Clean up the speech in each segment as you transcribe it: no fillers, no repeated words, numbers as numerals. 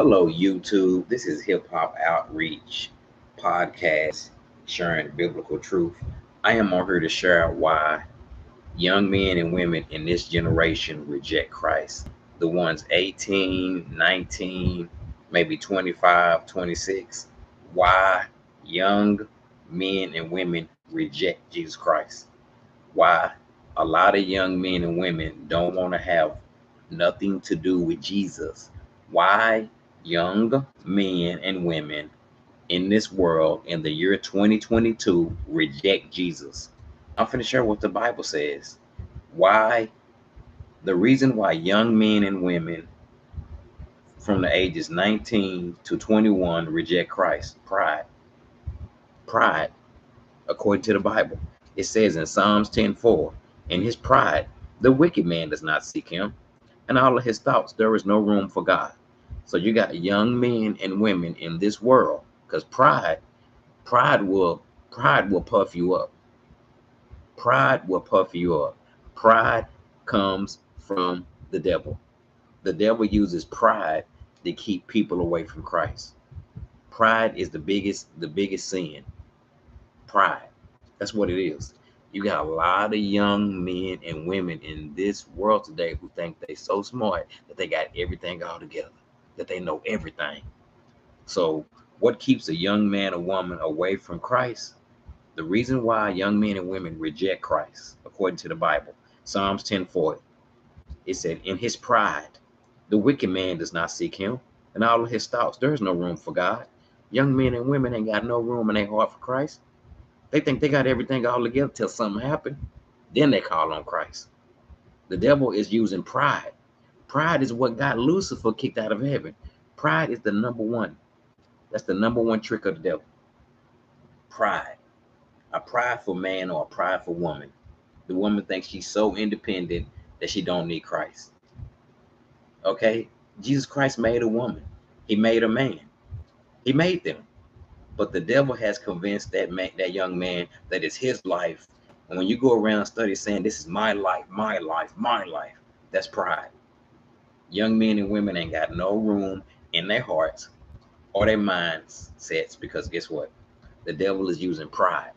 Hello, YouTube. This is Hip Hop Outreach Podcast, sharing biblical truth. I am on here to share why young men and women in this generation reject Christ. The ones 18, 19, maybe 25, 26. Why young men and women reject Jesus Christ. Why a lot of young men and women don't want to have nothing to do with Jesus. Why young men and women in this world in the year 2022 reject Jesus. I'm finna share what the Bible says. Why the reason why young men and women from the ages 19 to 21 reject Christ. Pride. Pride, according to the Bible. It says in Psalms 10:4, in his pride, the wicked man does not seek him, and all of his thoughts, there is no room for God. So you got young men and women in this world, because pride will puff you up. Pride will puff you up. Pride comes from the devil. The devil uses pride to keep people away from Christ. Pride is the biggest sin. Pride. That's what it is. You got a lot of young men and women in this world today who think they so smart that they got everything all together, that they know everything. So what keeps a young man or woman away from Christ? The reason why young men and women reject Christ, according to the Bible, Psalms 10:40, it said, in his pride, the wicked man does not seek him, and all of his thoughts, there's no room for God. Young men and women ain't got no room in their heart for Christ. They think they got everything all together till something happened. Then they call on Christ. The devil is using pride. Pride is what got Lucifer kicked out of heaven. Pride is the number one. That's the number one trick of the devil. Pride. A prideful man or a prideful woman. The woman thinks she's so independent that she don't need Christ. Okay? Jesus Christ made a woman. He made a man. He made them. But the devil has convinced that young man that it's his life. And when you go around study saying this is my life, my life, my life, that's pride. Young men and women ain't got no room in their hearts or their mindsets because guess what? The devil is using pride.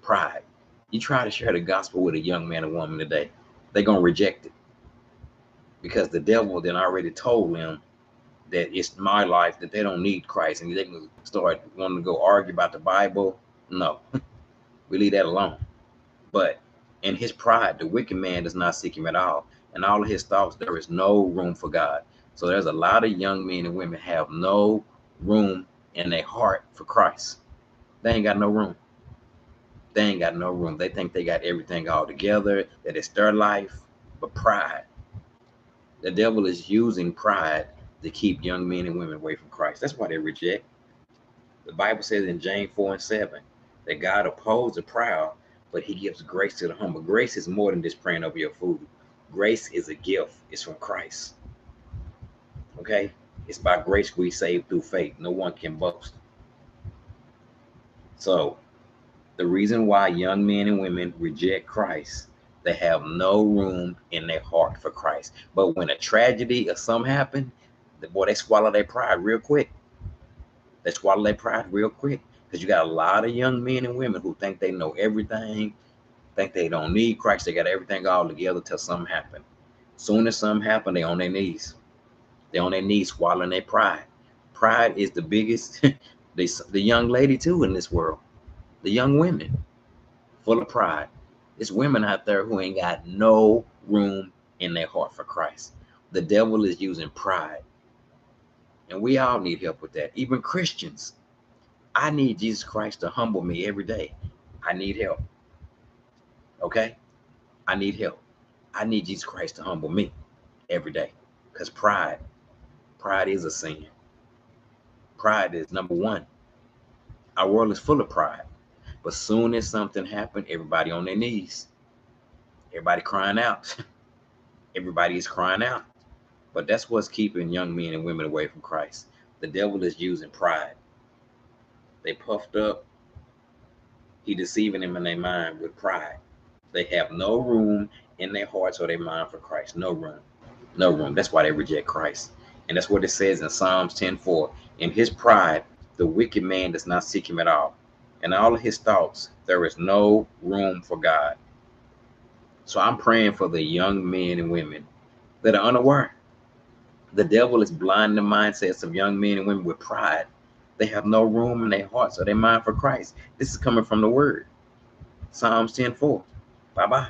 Pride. You try to share the gospel with a young man or woman today, they're gonna reject it because the devil then already told them that it's my life, that they don't need Christ, and they can start wanting to go argue about the Bible. No, we leave that alone. But in his pride, the wicked man does not seek him at all. And all of his thoughts, there is no room for God. So there's a lot of young men and women have no room in their heart for Christ. They ain't got no room. They ain't got no room. They think they got everything all together, that it's their life, but pride. The devil is using pride to keep young men and women away from Christ. That's why they reject. The Bible says in James 4:7 that God opposes the proud, but he gives grace to the humble. Grace is more than just praying over your food. Grace is a gift. It's from Christ. Okay? It's by grace we saved through faith. No one can boast. So the reason why young men and women reject Christ, they have no room in their heart for Christ. But when a tragedy or something happen, they swallow their pride real quick. They swallow their pride real quick because you got a lot of young men and women who think they know everything, think they don't need Christ. They got everything all together till something happen. Soon as something happen, they on their knees. They on their knees swallowing their pride. Pride is the biggest. The young lady too in this world. The young women full of pride. There's women out there who ain't got no room in their heart for Christ. The devil is using pride. And we all need help with that. Even Christians. I need Jesus Christ to humble me every day. I need help. Okay? I need help. I need Jesus Christ to humble me every day. Because pride is a sin. Pride is number one. Our world is full of pride. But soon as something happened, everybody on their knees. Everybody crying out. Everybody is crying out. But that's what's keeping young men and women away from Christ. The devil is using pride. They puffed up. He deceiving them in their mind with pride. They have no room in their hearts or their mind for Christ. No room. No room. That's why they reject Christ. And that's what it says in Psalms 10:4. In his pride, the wicked man does not seek him at all. In all of his thoughts, there is no room for God. So I'm praying for the young men and women that are unaware. The devil is blinding the mindsets of young men and women with pride. They have no room in their hearts or their mind for Christ. This is coming from the word. Psalms 10:4. Bye-bye.